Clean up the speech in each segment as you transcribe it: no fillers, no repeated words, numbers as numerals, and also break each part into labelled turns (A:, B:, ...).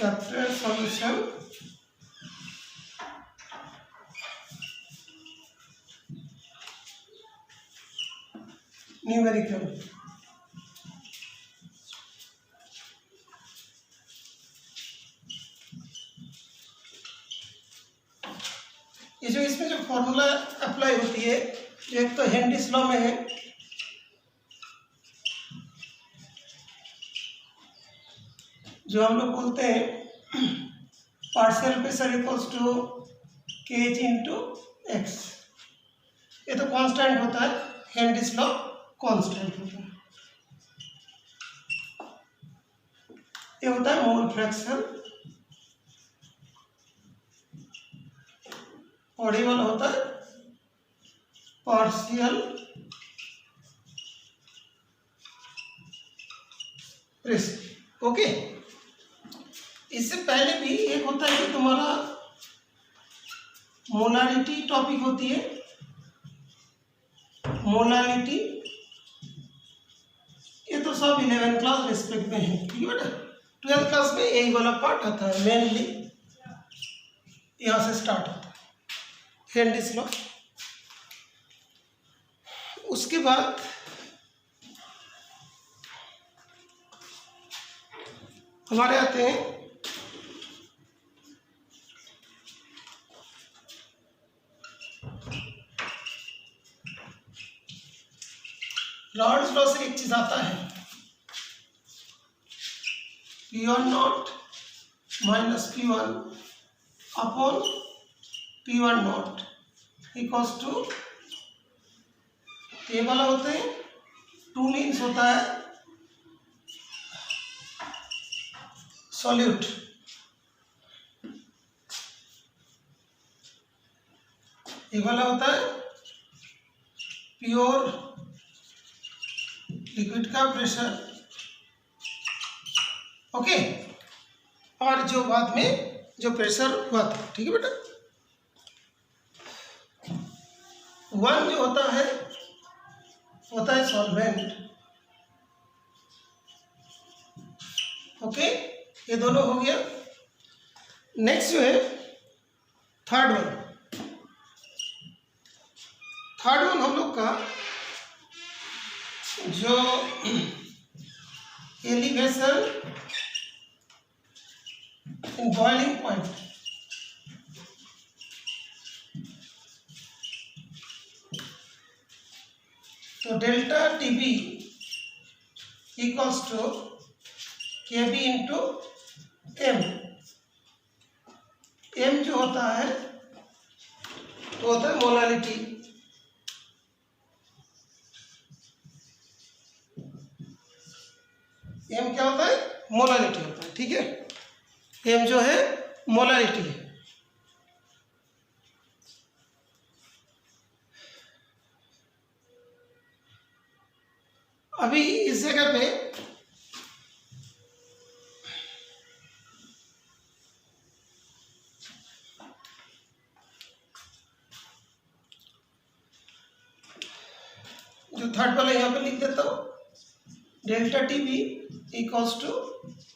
A: Chapter solution numerical. इसमें जो formula apply होती है, एक तो हेनरीज लॉ में है, जो हम लोग बोलते हैं partial pressure equals to KH into x. ये तो कांस्टेंट होता है, हेनरीज लॉ कांस्टेंट होता है। ये होता है मोल फ्रैक्शन, और ये वाला होता है पार्शियल प्रेशर। ओके, इससे पहले भी एक होता है कि तुम्हारा मोलारिटी टॉपिक होती है, मोलारिटी। ये तो सब 11th क्लास रेस्पेक्ट में है, ठीक है बेटा। 12th क्लास में यही वाला पार्ट आता है, मेनली यहाँ से स्टार्ट होता है हेनरीज लॉ। उसके बाद हमारे आते हैं रॉल्स लॉ से एक चीज आता है, P1 minus P1 upon P1 equals to, ये वाला होते हैं 2 मीन्स होता है सॉल्यूट, ये वाला होता है प्योर लिक्विड का प्रेशर। ओके, और जो बाद में जो प्रेशर हुआ था, ठीक है बेटा। 1 जो होता है सॉल्वेंट। ओके, ये दोनों हो गया। नेक्स्ट जो है थर्ड वन हम लोग का जो एलिवेशन इन बॉइलिंग पॉइंट, तो delta TB equals to KB into M. M जो होता है तो होता है मोलालिटी, एम क्या होता है, मोलालिटी होता है, ठीक है। एम जो है मोलालिटी है। अभी इस जगह पे जो थर्ड वाला यहाँ पे लिख देता हूँ, delta TB equals to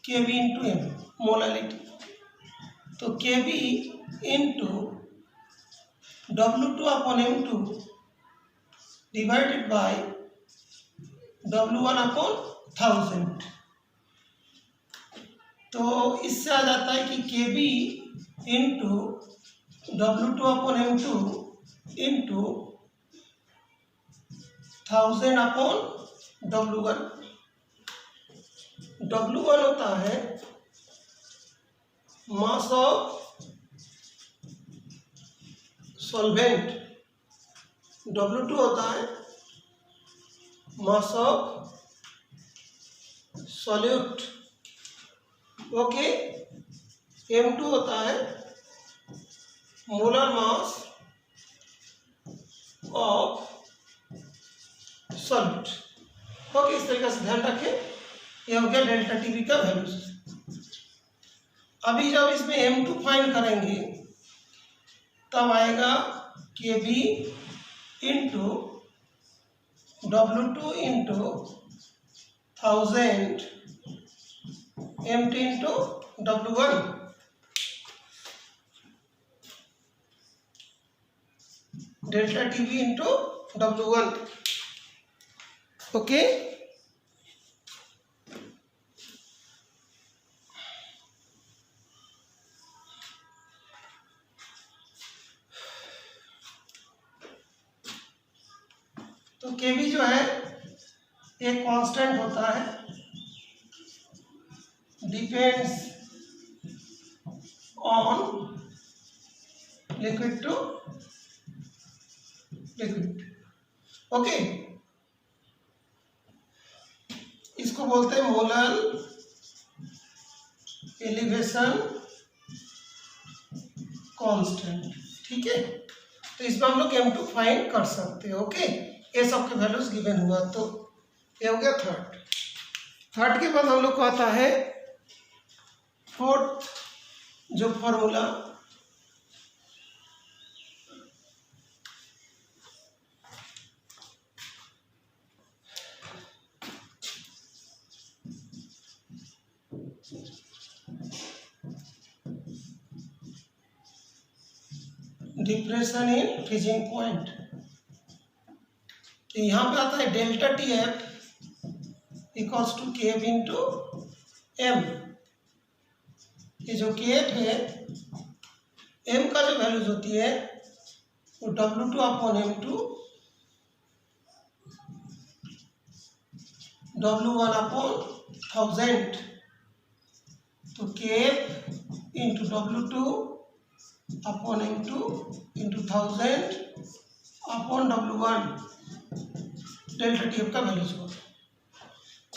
A: KB into M, molality. तो KB into W2 upon M2 divided by W1 upon 1000। तो इससे आ जाता है कि KB into W2 upon M2 into 1000 upon W1। W1 होता है मास ऑफ सॉल्वेंट, W2 होता है mass of solute. Okay, M2 होता है molar mass of solute. Okay, इस तरीके से ध्यान रखें। ये हो गया डेल्टा टीबी का वैल्यूज। अभी जब इसमें M2 फाइंड करेंगे तब आएगा KB into W2 into 1000 M2 into W1, delta TB into W1। Okay, तो केवी जो है एक कांस्टेंट होता है, depends on liquid to liquid. Okay, इसको बोलते हैं मोलर एलिवेशन कांस्टेंट। ठीक है, तो इसमें हम लोग M2 फाइंड कर सकते हैं। ओके, ये सब के वैल्यूज गिवन हुआ, तो ये हो गया थर्ड। थर्ड के बाद हम लोग को आता है फोर्थ जो formula, depression in freezing point. तो यहाँ पे आता है delta T F equals to K F into M. ये जो के एफ है, एम का जो वैल्यूज होती है वो W2 upon M2, W1 upon 1000, तो के F into W2 upon M2 into 1000 upon W1, delta T F का वैल्यूज होगा।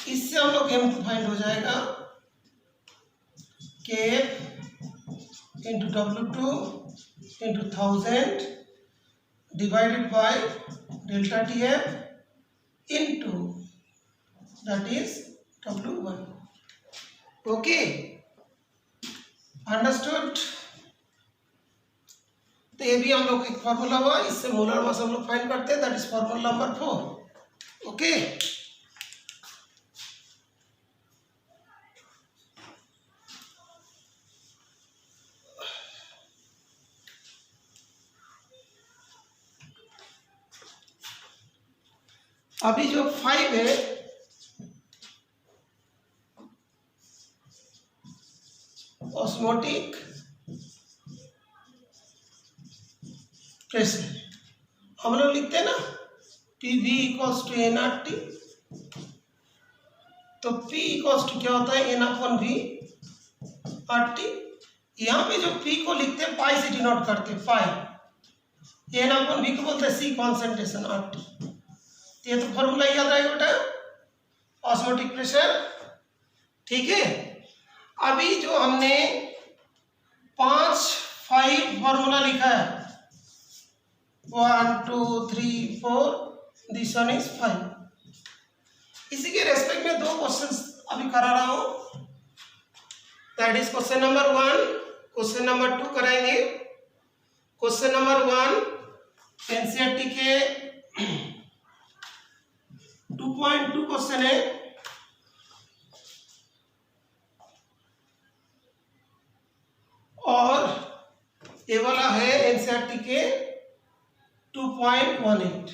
A: इससे हम लोग M2 फाइंड हो जाएगा, के F into W2 into 1000 divided by delta T F into that is W1। Okay, understood. तो ये भी हम लोग एक फॉर्मूला हुआ, इससे मोलर मास हम लोग फाइंड करते हैं, that is formula number 4। Okay, अभी जो 5 है, ऑस्मोटिक प्रेशर, हम लोग लिखते हैं ना PV इक्वल्स टू NRT। तो P इक्वल्स टू क्या होता है, N अपॉन V RT। यहाँ पे जो P को लिखते हैं पाई से डिनोट करते हैं, पाई। N अपॉन V को बोलते हैं C कॉन्सेंट्रेशन RT। ये तो फॉर्मूला याद रहेगा बेटा, ऑस्मोटिक प्रेशर। ठीक है, अभी जो हमने 5 फॉर्मूला लिखा है, 1 2 3 4, दिस वन इज 5। इसी के रेस्पेक्ट में 2 क्वेश्चंस अभी करा रहा हूं, that is question number 1, question number 2 कराएंगे। क्वेश्चन नंबर 1 एनसीईआरटी के 2.2 क्वेश्चन है, और ये वाला है एनसीईआरटी के 2.18,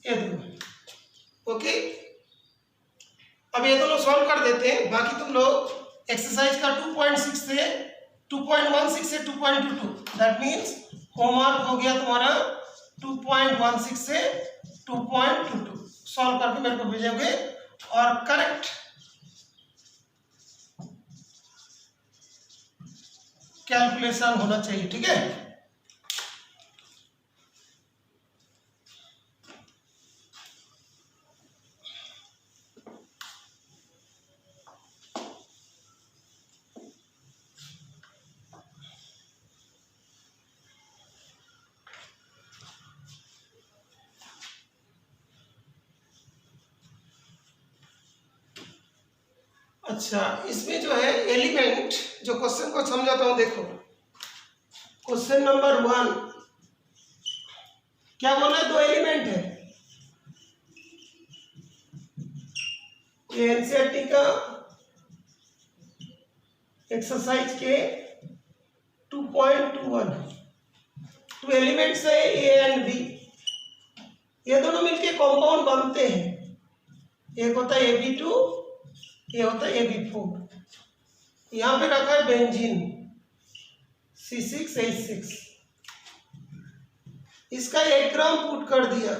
A: ये दोनों। ओके, अब ये दोनों सॉल्व कर देते हैं, बाकी तुम लोग एक्सरसाइज का 2.6 से 2.16 से 2.22, दैट मीन्स होमवर्क हो गया तुम्हारा 2.16 से 2.22, सॉल्व करके मेरे को भेजोगे, और करेक्ट कैलकुलेशन होना चाहिए। ठीक है, अच्छा, इसमें जो है एलिमेंट, जो क्वेश्चन को समझाता हूं, देखो क्वेश्चन नंबर 1 क्या बोला है, 2 एलिमेंट है। एनसीईआरटी का एक्सरसाइज के 2.21 टू एलिमेंट्स है ए एंड बी, ये दोनों मिलके कंपाउंड बनते हैं। एक होता है AB2, ये होता है AB4। यहाँ पे रखा है बेंजीन C6H6, इसका 1 ग्राम पुट कर दिया,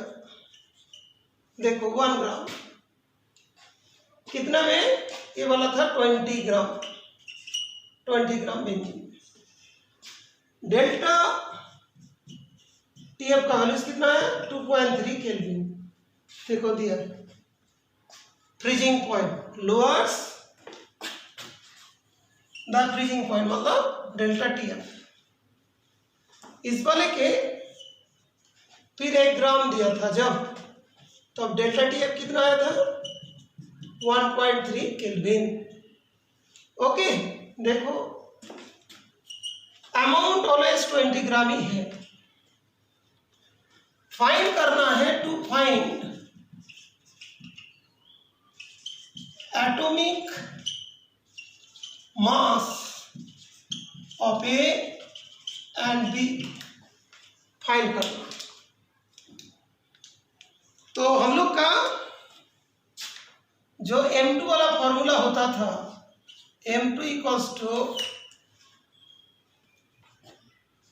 A: देखो 1 ग्राम, कितना में, ये वाला था 20 ग्राम, 20 ग्राम बेंजीन। डेल्टा TF का वैल्यू कितना है, 2.3 केल्विन, देखो दिया। Freezing point lowers the freezing point मतलब डेल्टा TF। इस वाले के फिर 1 ग्राम दिया था जब, तब डेल्टा TF कितना आया था, 1.3 केल्विन। ओके, देखो अमाउंट ऑलवेज 20 ग्राम ही है। फाइंड करना है, to find atomic mass of A and B, find करना। तो हम लोग का जो M2 वाला फॉर्मूला होता था, M2 equals to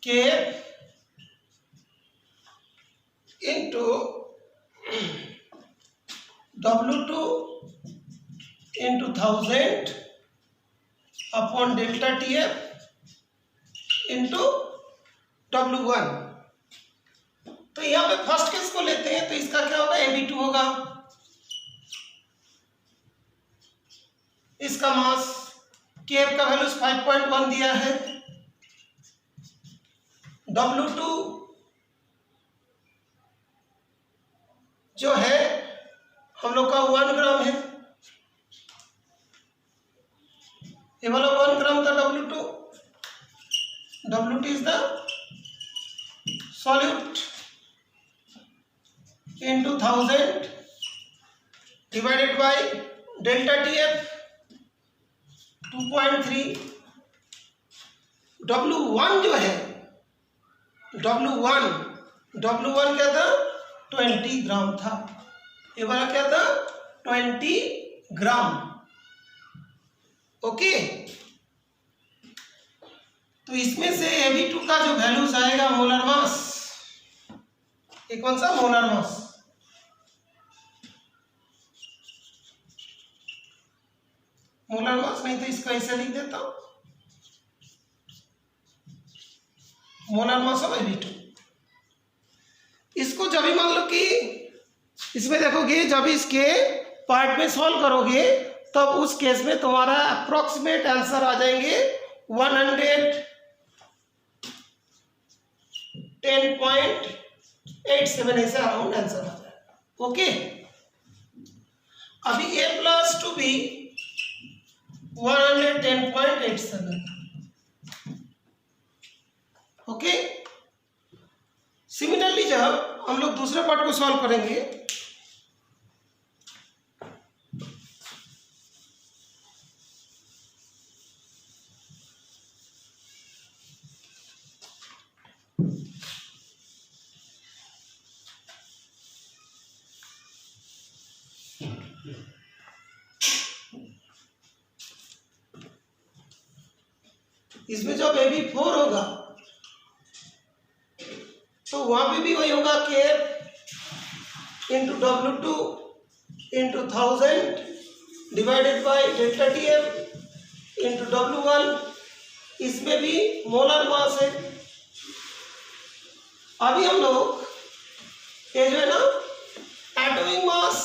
A: K into W2 into 1000 upon delta TF into W1। तो यहाँ पे फर्स्ट केस को लेते हैं, तो इसका क्या होगा, AB2 होगा, इसका मास KF का वैल्यू 5.1 दिया है, W2 जो है हम लोग का 1 ग्राम है, ये वाला 1 ग्राम था W2। WT is the solute into 1000 divided by delta TF 2.3। W1 जो है, W1 क्या था, 20 ग्राम था, ये वाला क्या था, 20 ग्राम। ओके, तो इसमें से AB2 का जो वैल्यूज आएगा मोलर मास, ये कौन सा, मोलर मास, मोलर मास नहीं तो इसको ऐसे लिख देता हूं, मोलर मास ऑफ AB2। इसको जब भी मान लो कि इसमें देखोगे, जब इसके पार्ट में सॉल्व करोगे, तब उस केस में तुम्हारा अप्रोक्सीमेट आंसर आ जाएंगे 110.87 ऐसे अराउंड आंसर आ जाएगा। ओके, अभी A plus two B 110.87। Okay, similarly जब हम लोग दूसरे पार्ट को सॉल्व करेंगे, इसमें जब AB4 होगा तो वहां पे भी वही होगा, KF into W2 into 1000 divided by delta TF into W1। इसमें भी मोलर मास है। अभी हम लोग ये जो है ना atomic mass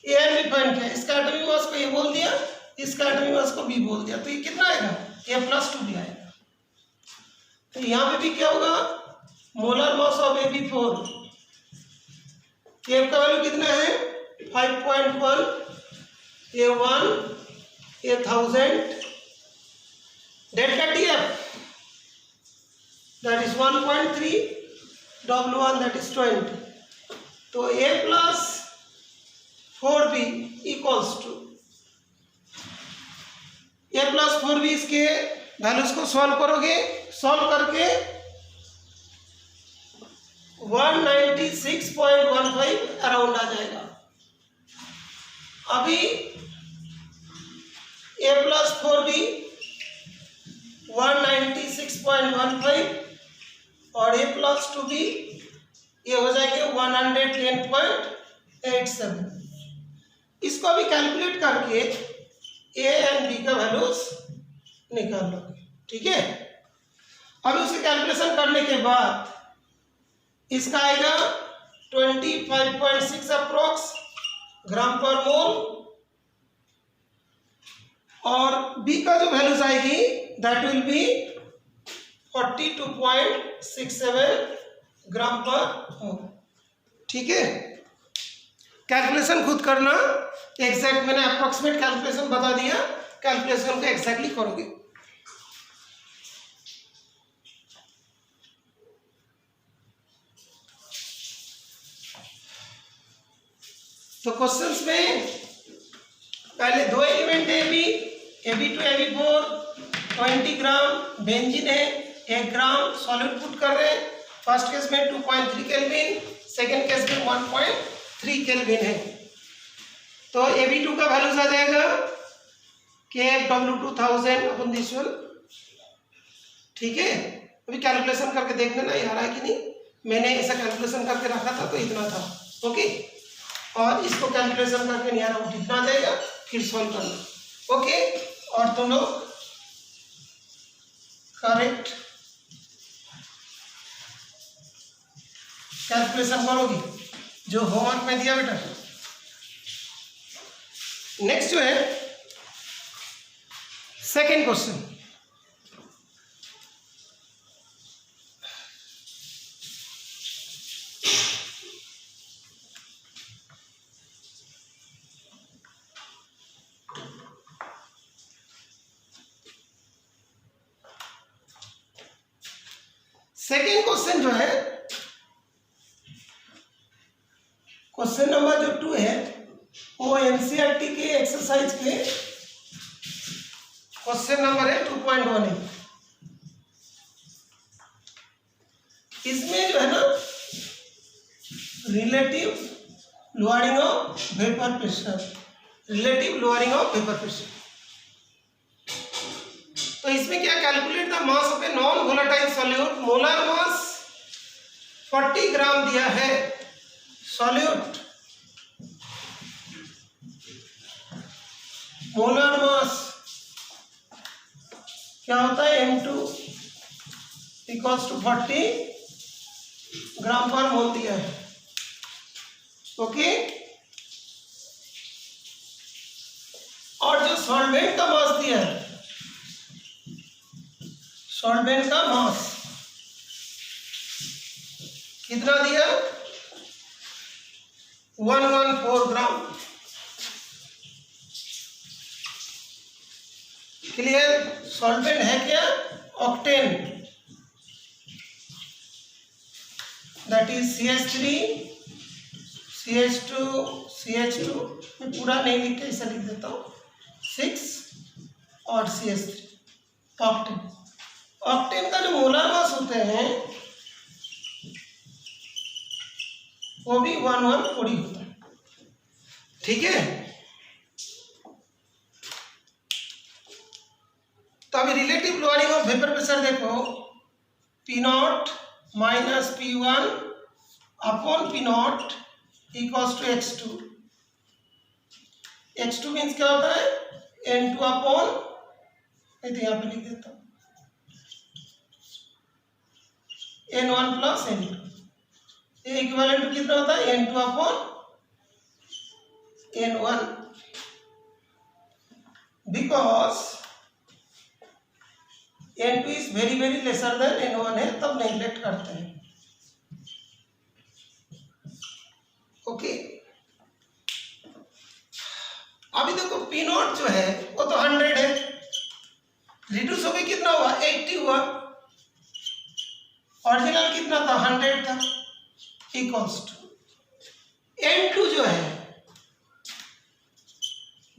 A: A and B find किया, इसका एटॉमिक मास को ये बोल दिया, इसका एटॉमिक मास को बी बोल दिया, तो ये कितना आएगा, A+2 आएगा। तो यहाँ पे भी क्या होगा, molar mass of AB4, KF का वैल्यू कितना है, 5.1, A1, A1000, delta TF that is 1.3, W1 that is 20। तो A plus 4B equals to a+4b इसके वैल्यूज को सॉल्व करोगे, सॉल्व करके 196.15 अराउंड आ जाएगा। अभी a+4b 196.15 और a+2b ये हो जाएंगे 110.87। इसको अभी कैलकुलेट करके a एंड b का वैल्यूज निकाल लो, ठीक है। अभी उसके कैलकुलेशन करने के बाद इसका आएगा 25.6 अप्रोक्स ग्राम पर मोल और b का जो वैल्यूज आएगी दैट विल बी 42.67 ग्राम पर मोल, ठीक है। कैलकुलेशन खुद करना, एग्जैक्ट मैंने अप्रोक्सीमेट कैलकुलेशन बता दिया, कैलकुलेशन को एग्जैक्टली करोगे। तो क्वेश्चंस में पहले दो एलिमेंट है AB2 AB4 20 ग्राम बेंजीन है, 1 ग्राम सॉलिड पुट कर रहे हैं। फर्स्ट केस में 2.3 केल्विन, सेकेंड केस में 1.3 केल्विन है। तो AB2 का वैल्यूज आ जाएगा KFW2000 अपन दिस वन, ठीक है। अभी कैलकुलेशन करके देख लेना ये आ रहा है कि नहीं, मैंने ऐसा कैलकुलेशन करके रखा था तो इतना था, ओके। और इसको कैलकुलेशन करके नहीं आ रहा हूँ, इतना आ जाएगा, फिर सॉल्व करना, ओके। और तुम लोग करेक्ट कैलकुलेशन करोगे जो होमवर्क में दिया बेटा। नेक्स्ट जो है सेकेंड क्वेश्चन, सेकेंड क्वेश्चन जो है क्वेश्चन नंबर जो 2 है वो एनसीईआरटी के एक्सरसाइज के क्वेश्चन नंबर है 2.1 है। इसमें जो है ना relative lowering of vapour pressure, relative lowering of vapour pressure. तो इसमें क्या, calculate the mass of a non volatile solute, molar mass 40 ग्राम दिया है सॉल्यूट, मोलर मास क्या होता है M2 इक्वल्स टू 40 ग्राम पर मोल दिया है, ओके। और जो सॉल्वेंट का मास दिया है, सॉल्वेंट का मास कितना दिया, 114 ग्राम, क्लियर। सॉल्वेंट है क्या, octane, that is CH3 CH2 CH2, मैं पूरा नहीं लिख के ऐसा लिख देता हूँ, 6 और CH3 ऑक्टेन। ऑक्टेन का जो मोलर मास होते हैं वो भी 1140 होता है, ठीक है। तो अभी relative lowering of vapour pressure देखो, P0 minus P1 upon P0 equals to X2। X2 means क्या होता है, N2 अपॉन, नहीं तो यहाँ पे लिख देता हूँ N1 प्लस N2, ये इक्विवेलेंट टू कितना होता है, N2 upon N1, because N2 is very very lesser than N1 है, तब नेग्लेक्ट करते हैं, ओके। अभी देखो P0 जो है वो तो 100 है, रिड्यूस हो गई कितना हुआ, 80 हुआ, ओरिजिनल कितना था, 100 था, इक्वल्स टू N2 जो है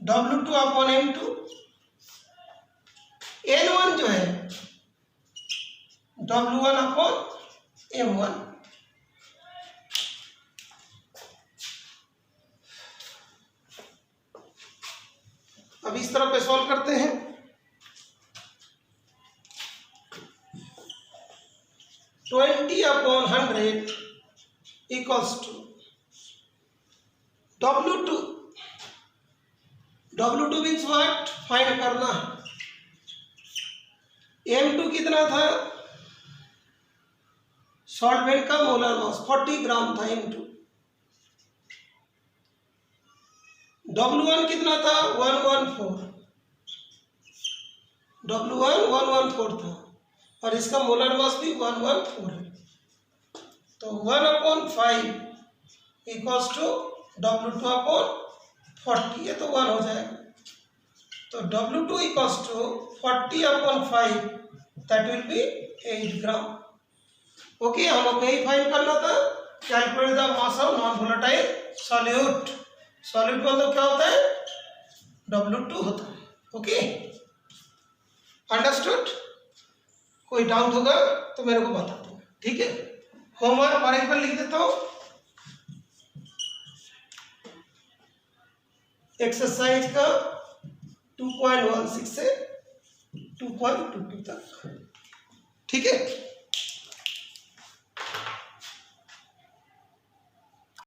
A: W2 अपॉन M2, N1 जो है W1/M1। अब इस तरह पे सॉल्व करते हैं। Twenty upon 100 equals to W2। W2 means what, find करना है। M2 कितना था, सॉल्वेंट का मोलर मास 40 ग्राम था M2। W1 कितना था, 114। W1 114 था और इसका मोलर मास भी 114 है। तो 1/5 इक्वल्स टू W2/40, ये तो 1 हो जाएगा। तो W2 equals to 40/5, that will be 8 gram. Okay, हम लोग यही फाइंड करना था। Calculate the mass of non volatile solute. Solute मतलब क्या होता है, W2 होता है। Okay, understood? कोई डाउट होगा तो मेरे को बता दो, ठीक है। होमवर्क और एक बार लिख देता हूँ। एक्सरसाइज का 2.16 से 2.22 तक, ठीक है।